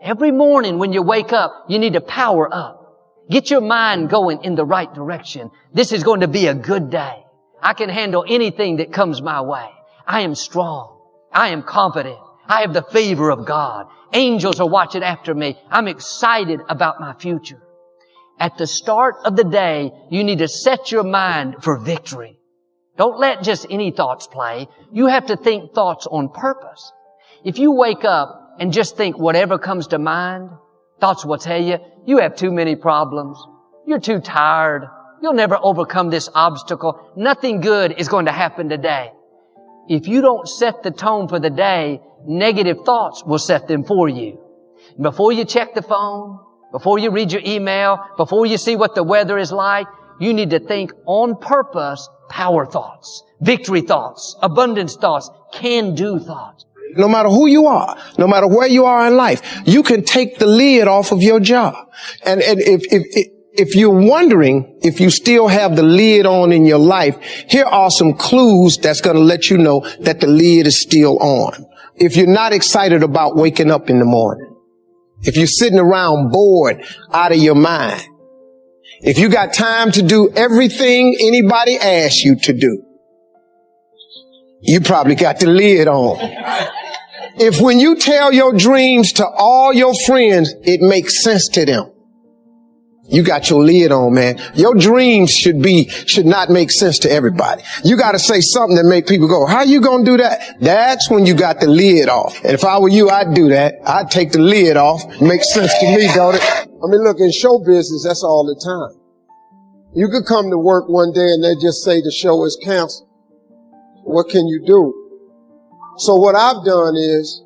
Every morning when you wake up, you need to power up. Get your mind going in the right direction. This is going to be a good day. I can handle anything that comes my way. I am strong. I am confident. I have the favor of God. Angels are watching after me. I'm excited about my future. At the start of the day, you need to set your mind for victory. Don't let just any thoughts play. You have to think thoughts on purpose. If you wake up and just think whatever comes to mind, thoughts will tell you, you have too many problems. You're too tired. You'll never overcome this obstacle. Nothing good is going to happen today. If you don't set the tone for the day, negative thoughts will set them for you. Before you check the phone, before you read your email, before you see what the weather is like, you need to think on purpose, power thoughts, victory thoughts, abundance thoughts, can-do thoughts. No matter who you are, no matter where you are in life, you can take the lid off of your job. And if you're wondering if you still have the lid on in your life, here are some clues that's going to let you know that the lid is still on. If you're not excited about waking up in the morning, if you're sitting around bored out of your mind, if you got time to do everything anybody asks you to do, you probably got the lid on. If when you tell your dreams to all your friends, it makes sense to them, you got your lid on, man. Your dreams should not make sense to everybody. You got to say something that make people go, how you going to do that? That's when you got the lid off. And if I were you, I'd do that. I'd take the lid off. Makes sense to me, don't it? I mean, look, in show business, that's all the time. You could come to work one day and they just say the show is canceled. What can you do? So what I've done is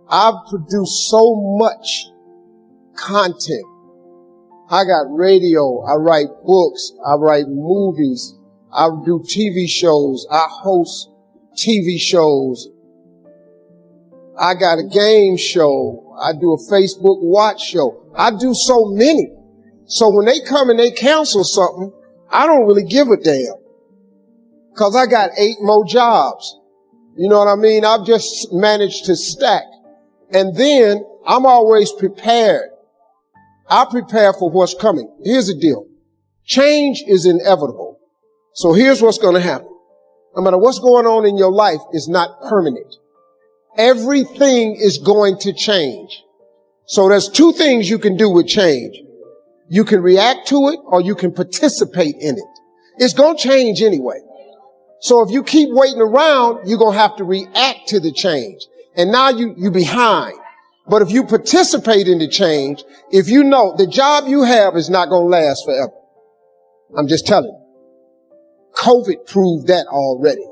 I've produced so much content. I got radio, I write books, I write movies, I do TV shows, I host TV shows, I got a game show, I do a Facebook watch show. I do so many. So when they come and they cancel something, I don't really give a damn. Cause I got 8 more jobs. You know what I mean? I've just managed to stack. And then I'm always prepared. I prepare for what's coming. Here's the deal. Change is inevitable. So here's what's going to happen. No matter what's going on in your life is not permanent. Everything is going to change. So there's 2 things you can do with change. You can react to it or you can participate in it. It's going to change anyway. So if you keep waiting around, you're going to have to react to the change. And now you're behind. But if you participate in the change, if you know the job you have is not going to last forever. I'm just telling you. COVID proved that already.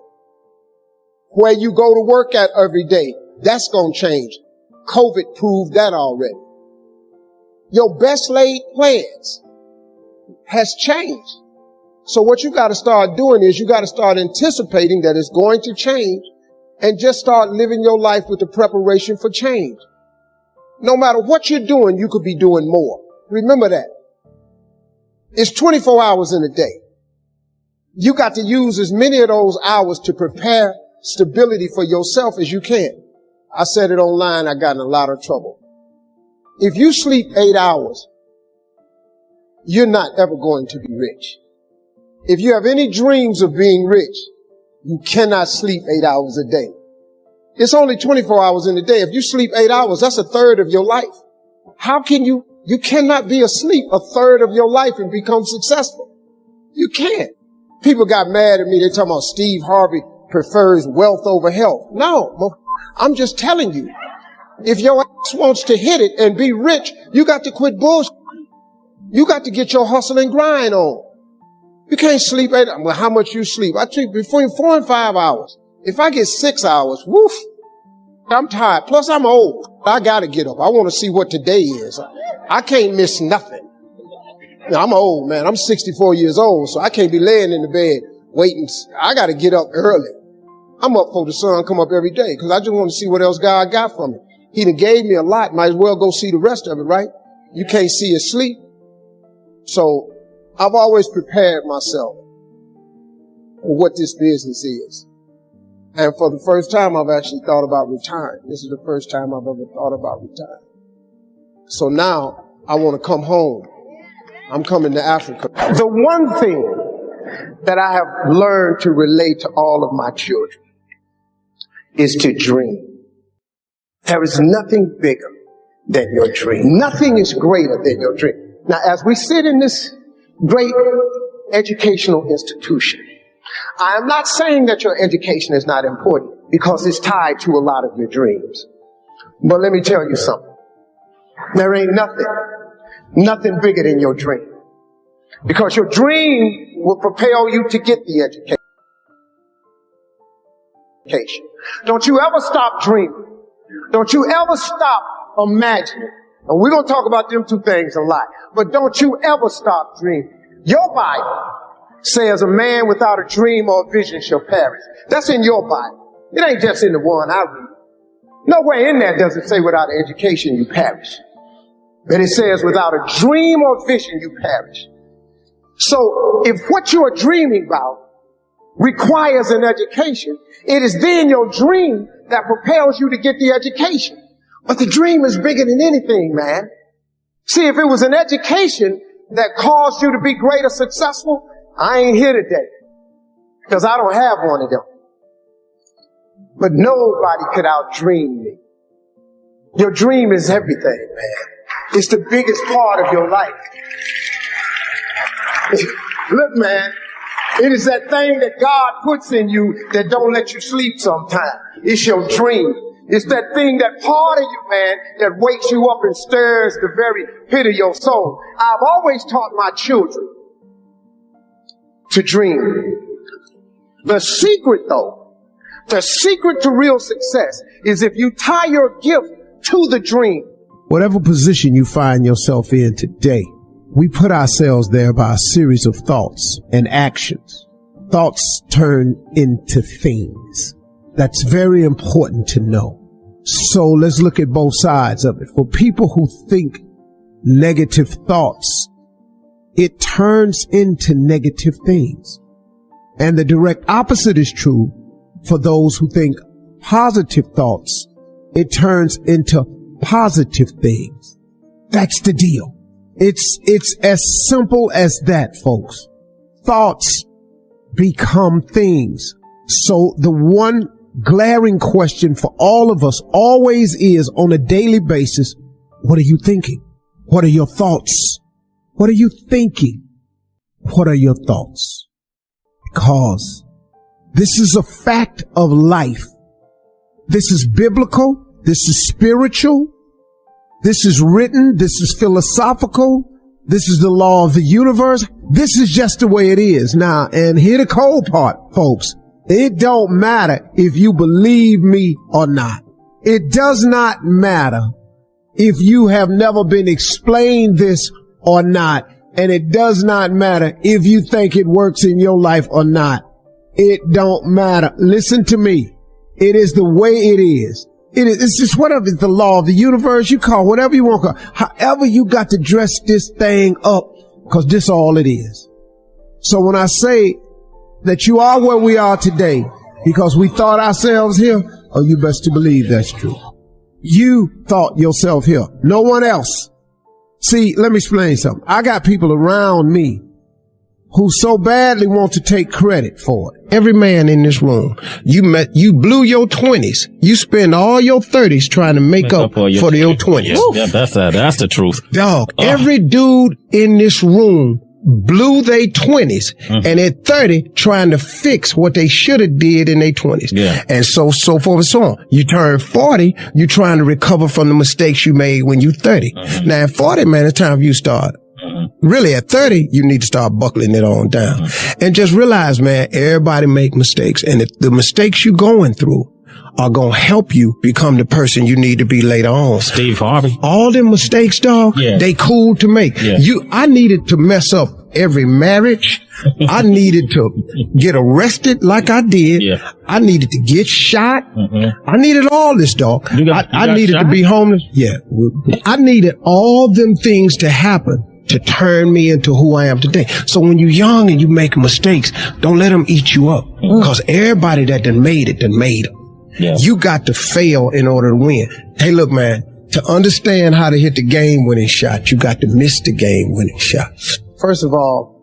Where you go to work at every day, that's going to change. COVID proved that already. Your best laid plans has changed. So what you got to start doing is you got to start anticipating that it's going to change and just start living your life with the preparation for change. No matter what you're doing, you could be doing more. Remember that. It's 24 hours in a day. You got to use as many of those hours to prepare stability for yourself as you can. I said it online, I got in a lot of trouble. If you sleep 8 hours, you're not ever going to be rich. If you have any dreams of being rich, you cannot sleep 8 hours a day. It's only 24 hours in a day. If you sleep 8 hours, that's a third of your life. How can you cannot be asleep a third of your life and become successful. You can't. People got mad at me. They're talking about Steve Harvey prefers wealth over health. No, I'm just telling you. If your ass wants to hit it and be rich, you got to quit bullshit. You got to get your hustle and grind on. You can't sleep 8 hours. Well, how much you sleep? I sleep between 4 and 5 hours. If I get 6 hours, woof, I'm tired. Plus, I'm old. I got to get up. I want to see what today is. I can't miss nothing. Now, I'm old, man. I'm 64 years old, so I can't be laying in the bed waiting. I got to get up early. I'm up before the sun come up every day because I just want to see what else God got for me. He done gave me a lot. Might as well go see the rest of it, right? You can't see his sleep. So I've always prepared myself for what this business is. And for the first time, I've actually thought about retiring. This is the first time I've ever thought about retiring. So now I want to come home. I'm coming to Africa. The one thing that I have learned to relate to all of my children is to dream. There is nothing bigger than your dream. Nothing is greater than your dream. Now, as we sit in this great educational institution, I am not saying that your education is not important, because it's tied to a lot of your dreams. But let me tell you something. There ain't nothing bigger than your dream. Because your dream will propel you to get the education. Don't you ever stop dreaming. Don't you ever stop imagining. And we're going to talk about them two things a lot. But don't you ever stop dreaming. Your Bible says a man without a dream or a vision shall perish. That's in your Bible. It ain't just in the one I read. Nowhere in there does it say without an education you perish. But it says without a dream or vision you perish. So if what you are dreaming about requires an education, it is then your dream that propels you to get the education. But the dream is bigger than anything, man. See, if it was an education that caused you to be great or successful, I ain't here today, because I don't have one of them. But nobody could outdream me. Your dream is everything, man. It's the biggest part of your life. Look, man, it is that thing that God puts in you that don't let you sleep sometimes. It's your dream. It's that thing, that part of you, man, that wakes you up and stirs the very pit of your soul. I've always taught my children to dream. The secret, though, the secret to real success is if you tie your gift to the dream. Whatever position you find yourself in today, we put ourselves there by a series of thoughts and actions. Thoughts turn into things. That's very important to know. So let's look at both sides of it. For people who think negative thoughts, it turns into negative things. And the direct opposite is true for those who think positive thoughts. It turns into positive things. That's the deal. It's as simple as that, folks. Thoughts become things. So the one glaring question for all of us always is, on a daily basis, what are you thinking? What are your thoughts? What are you thinking? What are your thoughts? Because this is a fact of life. This is biblical. This is spiritual. This is written. This is philosophical. This is the law of the universe. This is just the way it is. Now, and here the cold part, folks. It don't matter if you believe me or not. It does not matter if you have never been explained this or not. And it does not matter if you think it works in your life or not. It don't matter. Listen to me. It is the way it is. It's just whatever. It's the law of the universe. You call whatever you want to call. However you got to dress this thing up, because this all it is. So when I say that you are where we are today because we thought ourselves here, oh, you best to believe that's true. You thought yourself here. No one else. See, let me explain something. I got people around me who so badly want to take credit for it. Every man in this room, you blew your 20s. You spend all your 30s trying to make up for your 20s. Yeah, that's the truth. Dog, every dude in this room blew their 20s and at 30 trying to fix what they should have did in their 20s. Yeah. And so forth and so on. You turn 40, you trying to recover from the mistakes you made when you 30. Now at 40, man, it's time for you to start. Really, at 30, you need to start buckling it on down. And just realize, man, everybody make mistakes. And if the mistakes you're going through are going to help you become the person you need to be later on. Steve Harvey. All them mistakes, dog, they cool to make. Yeah. I needed to mess up every marriage. I needed to get arrested like I did. Yeah. I needed to get shot. I needed all this, dog. I needed to be homeless. Yeah. I needed all them things to happen to turn me into who I am today. So when you're young and you make mistakes, don't let them eat you up. Because everybody that done made it, done made them. Yeah. You got to fail in order to win. Hey, look, man, To understand how to hit the game-winning shot, you got to miss the game-winning shot. First of all,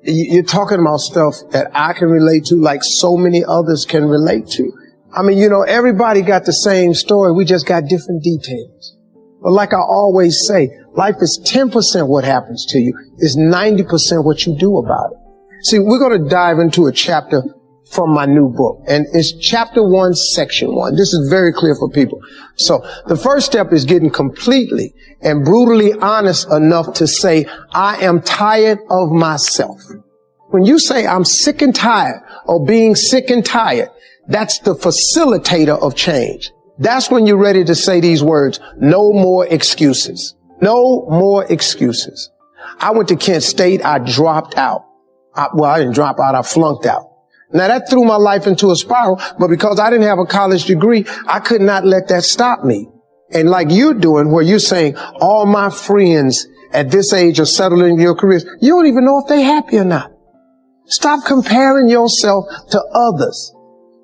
you're talking about stuff that I can relate to like so many others can relate to. I mean, you know, everybody got the same story. We just got different details. But like I always say, life is 10% what happens to you. It's 90% what you do about it. See, we're going to dive into a chapter from my new book, and it's chapter 1, section 1. This is very clear for people. So the first step is getting completely and brutally honest enough to say, I am tired of myself. When you say I'm sick and tired of being sick and tired, that's the facilitator of change. That's when you're ready to say these words, no more excuses. No more excuses. I went to Kent State. I dropped out. I didn't drop out. I flunked out. Now that threw my life into a spiral, but because I didn't have a college degree, I could not let that stop me. And like you're doing, where you're saying all my friends at this age are settling in your careers, you don't even know if they're happy or not. Stop comparing yourself to others.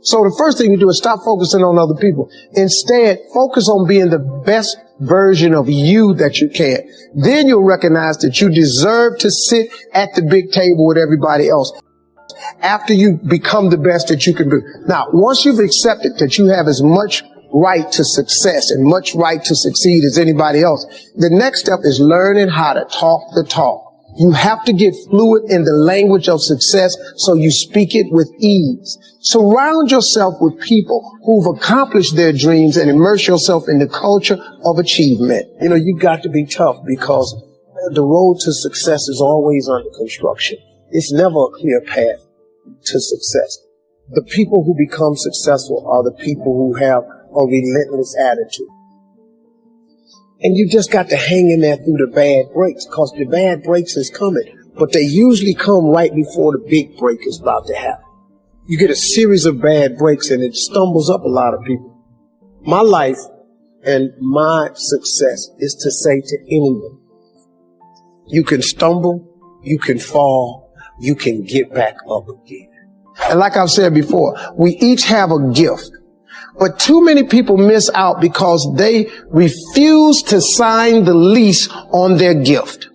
So the first thing you do is stop focusing on other people. Instead, focus on being the best version of you that you can. Then you'll recognize that you deserve to sit at the big table with everybody else after you become the best that you can be. Now, once you've accepted that you have as much right to success and much right to succeed as anybody else, the next step is learning how to talk the talk. You have to get fluid in the language of success so you speak it with ease. Surround yourself with people who've accomplished their dreams and immerse yourself in the culture of achievement. You know, you got to be tough because the road to success is always under construction. It's never a clear path to success. The people who become successful are the people who have a relentless attitude. And you just got to hang in there through the bad breaks, because the bad breaks is coming. But they usually come right before the big break is about to happen. You get a series of bad breaks and it stumbles up a lot of people. My life and my success is to say to anyone, you can stumble, you can fall, you can get back up again. And like I've said before, we each have a gift. But too many people miss out because they refuse to sign the lease on their gift.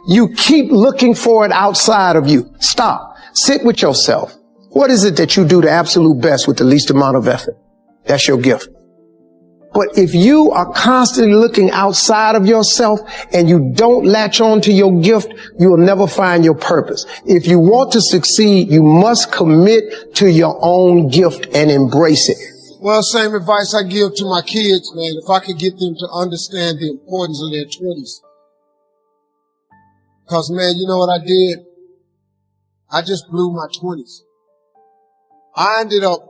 You keep looking for it outside of you. Stop. Sit with yourself. What is it that you do the absolute best with the least amount of effort? That's your gift. But if you are constantly looking outside of yourself and you don't latch on to your gift, you will never find your purpose. If you want to succeed, you must commit to your own gift and embrace it. Well, same advice I give to my kids, man. If I could get them to understand the importance of their 20s. Because, man, you know what I did? I just blew my 20s. I ended up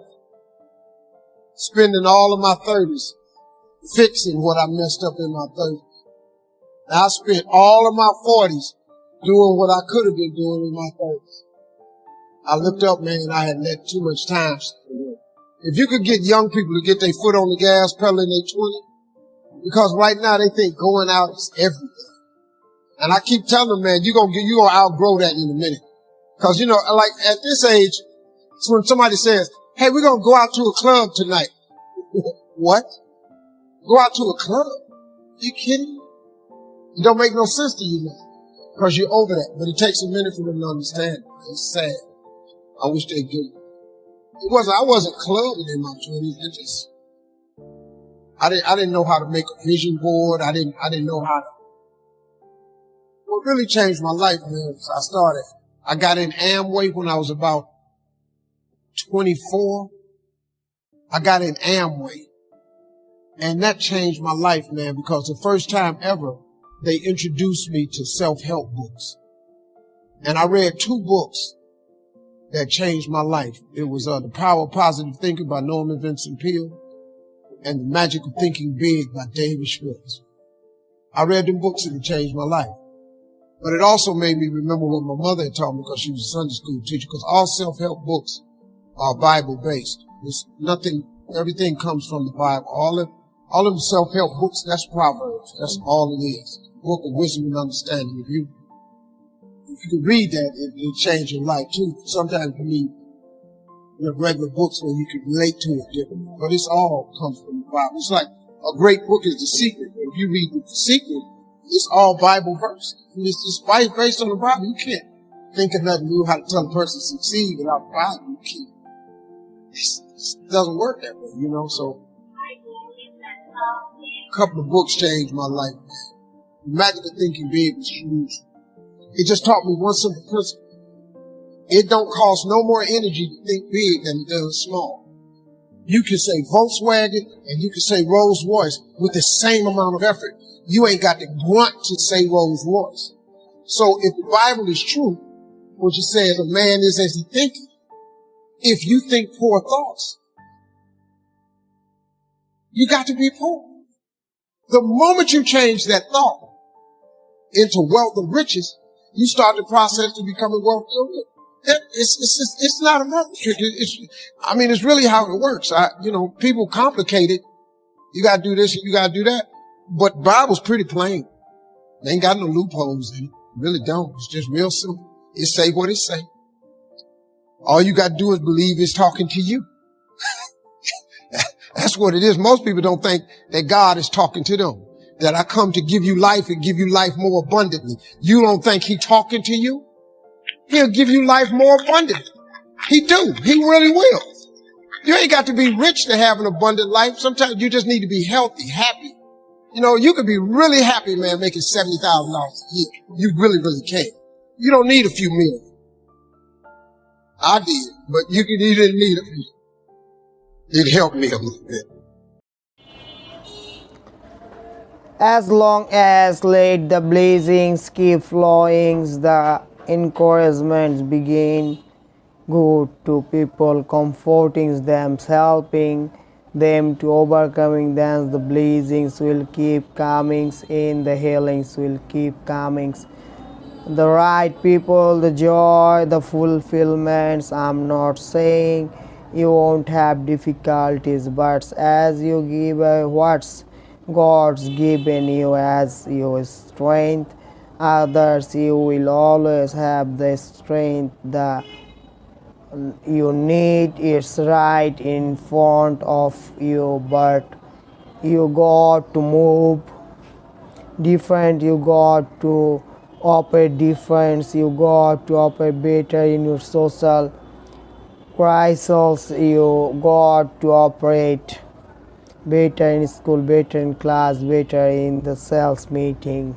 spending all of my 30s fixing what I messed up in my 30s. And I spent all of my 40s doing what I could have been doing in my 30s. I looked up, man, I had let too much time slip away. If you could get young people to get their foot on the gas pedal in their 20s, because right now they think going out is everything. And I keep telling them, man, you're gonna outgrow that in a minute. Cause you know, like at this age, it's when somebody says, hey, we're gonna go out to a club tonight. What? Go out to a club? Are you kidding me? It don't make no sense to you now. Cause you're over that. But it takes a minute for them to understand. It's sad. I wish they'd get it. I wasn't clubbing in my 20s. I didn't know how to make a vision board. I didn't know how to. What really changed my life, man, was I got in Amway when I was about 24. I got in Amway. And that changed my life, man, because the first time ever, they introduced me to self-help books. And I read 2 books that changed my life. It was The Power of Positive Thinking by Norman Vincent Peale and The Magic of Thinking Big by David Schwartz. I read them books and it changed my life. But it also made me remember what my mother had taught me because she was a Sunday school teacher, because all self-help books are Bible-based. Everything comes from the Bible. All of them self-help books, that's Proverbs. That's all it is. Book of wisdom and understanding. If you could read that, it'll change your life too. Sometimes you need regular books where you can relate to it differently. But it's all comes from the Bible. It's like A great book is The Secret. If you read The Secret, it's all Bible verse. It's just based on the Bible. You can't think of nothing new how to tell a person to succeed without the Bible. You can't. It doesn't work that way, you know. So a couple of books changed my life. Imagine the Thinking Big was huge. It just taught me one simple principle. It don't cost no more energy to think big than it does small. You can say Volkswagen and you can say Rolls Royce with the same amount of effort. You ain't got to grunt to say Rolls Royce. So if the Bible is true, what you says a man is as he thinketh. If you think poor thoughts, you got to be poor. The moment you change that thought into wealth and riches, you start the process to becoming wealthy and rich. It's not a math trick. It's really how it works. People complicate it. You gotta do this and you gotta do that. But Bible's pretty plain. They ain't got no loopholes in it. Really don't. It's just real simple. It say what it say. All you gotta do is believe it's talking to you. That's what it is. Most people don't think that God is talking to them. That I come to give you life and give you life more abundantly. You don't think He talking to you? He'll give you life more abundantly. He do. He really will. You ain't got to be rich to have an abundant life. Sometimes you just need to be healthy, happy. You could be really happy, man, making $70,000 a year. You really, really can. You don't need a few million. I did, but you didn't need a few. It helped me a little bit. As long as let the blessings keep flowing, the encouragements begin good to people, comforting them, helping them to overcoming them. The blessings will keep coming in, the healings will keep coming. The right people, the joy, the fulfillments. I'm not saying you won't have difficulties, but as you give what's God's given you as your strength, others you will always have the strength that you need. It's right in front of you, but you got to move different, you got to operate different, you got to operate better in your social crisis, you got to operate better in school, better in class, better in the sales meeting.